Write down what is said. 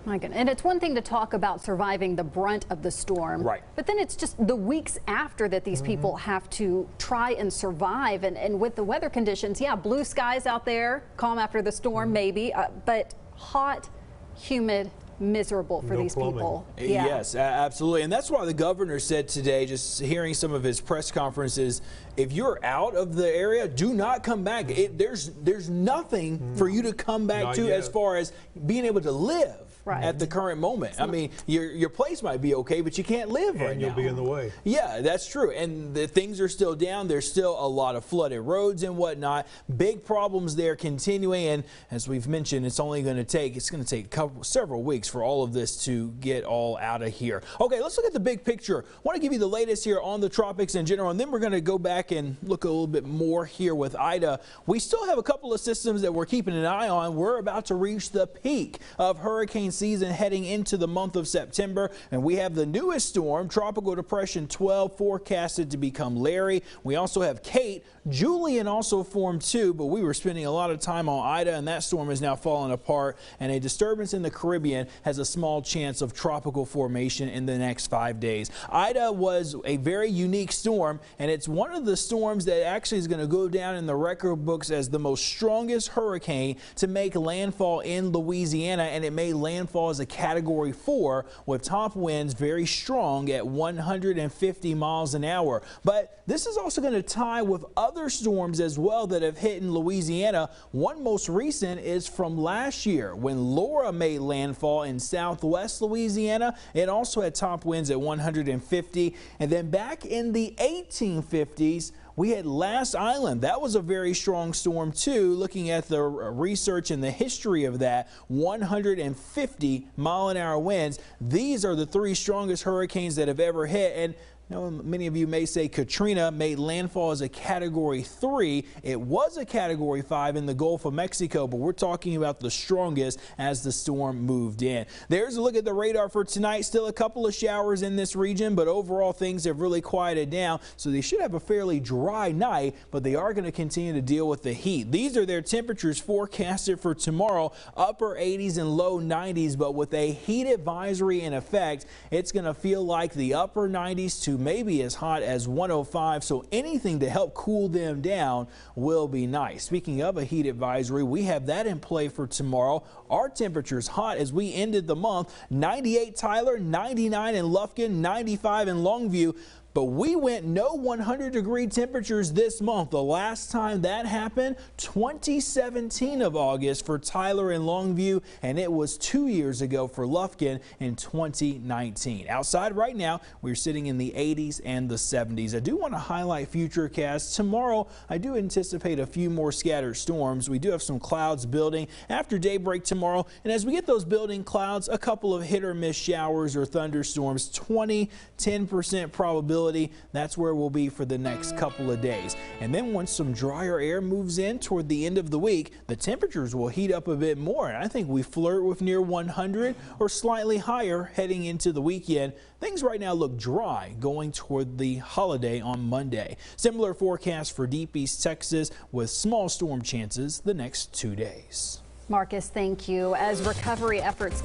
My goodness. And it's one thing to talk about surviving the brunt of the storm, right? But then it's just the weeks after that these people have to try and survive. And with the weather conditions, yeah, blue skies out there, calm after the storm, maybe, but hot, humid, miserable for these people. Yeah. Yes, absolutely. And that's why the governor said today, just hearing some of his press conferences, if you're out of the area, do not come back. There's nothing for you to come back to as far as being able to live. Right. At the current moment. I mean, your place might be okay, but you can't live right now. And you'll be in the way. Yeah, that's true. And the things are still down. There's still a lot of flooded roads and whatnot. Big problems there continuing. And as we've mentioned, it's going to take several weeks for all of this to get all out of here. Okay, let's look at the big picture. I want to give you the latest here on the tropics in general, and then we're going to go back and look a little bit more here with Ida. We still have a couple of systems that we're keeping an eye on. We're about to reach the peak of hurricane season heading into the month of September, and we have the newest storm, Tropical Depression 12, forecasted to become Larry. We also have Kate. Julian also formed too, but we were spending a lot of time on Ida, and that storm is now falling apart, and a disturbance in the Caribbean has a small chance of tropical formation in the next 5 days. Ida was a very unique storm, and it's one of the storms that actually is going to go down in the record books as the most strongest hurricane to make landfall in Louisiana, and it made landfall as a Category 4 with top winds very strong at 150 miles an hour. But this is also going to tie with other storms as well that have hit in Louisiana. One most recent is from last year when Laura made landfall in southwest Louisiana. It also had top winds at 150. And then back in the 1850s, we had Last Island. That was a very strong storm too. Looking at the research and the history of that, 150-mile-an-hour winds. These are the three strongest hurricanes that have ever hit. And many of you may say Katrina made landfall as a Category 3. It was a Category 5 in the Gulf of Mexico, but we're talking about the strongest as the storm moved in. There's a look at the radar for tonight. Still a couple of showers in this region, but overall things have really quieted down, so they should have a fairly dry night, but they are going to continue to deal with the heat. These are their temperatures forecasted for tomorrow, upper 80s and low 90s, but with a heat advisory in effect, it's going to feel like the upper 90s to maybe as hot as 105, so anything to help cool them down will be nice. Speaking of a heat advisory, we have that in play for tomorrow. Our temperatures hot as we ended the month. 98 Tyler, 99 in Lufkin, 95 in Longview. But we went no 100-degree temperatures this month. The last time that happened, 2017 of August for Tyler and Longview, and it was 2 years ago for Lufkin in 2019. Outside right now, we're sitting in the 80s and the 70s. I do want to highlight futurecasts. Tomorrow, I do anticipate a few more scattered storms. We do have some clouds building after daybreak tomorrow, and as we get those building clouds, a couple of hit-or-miss showers or thunderstorms, 10% probability. That's where we'll be for the next couple of days. And then once some drier air moves in toward the end of the week, the temperatures will heat up a bit more. And I think we flirt with near 100 or slightly higher heading into the weekend. Things right now look dry going toward the holiday on Monday. Similar forecast for deep East Texas with small storm chances the next 2 days. Marcus, thank you. As recovery efforts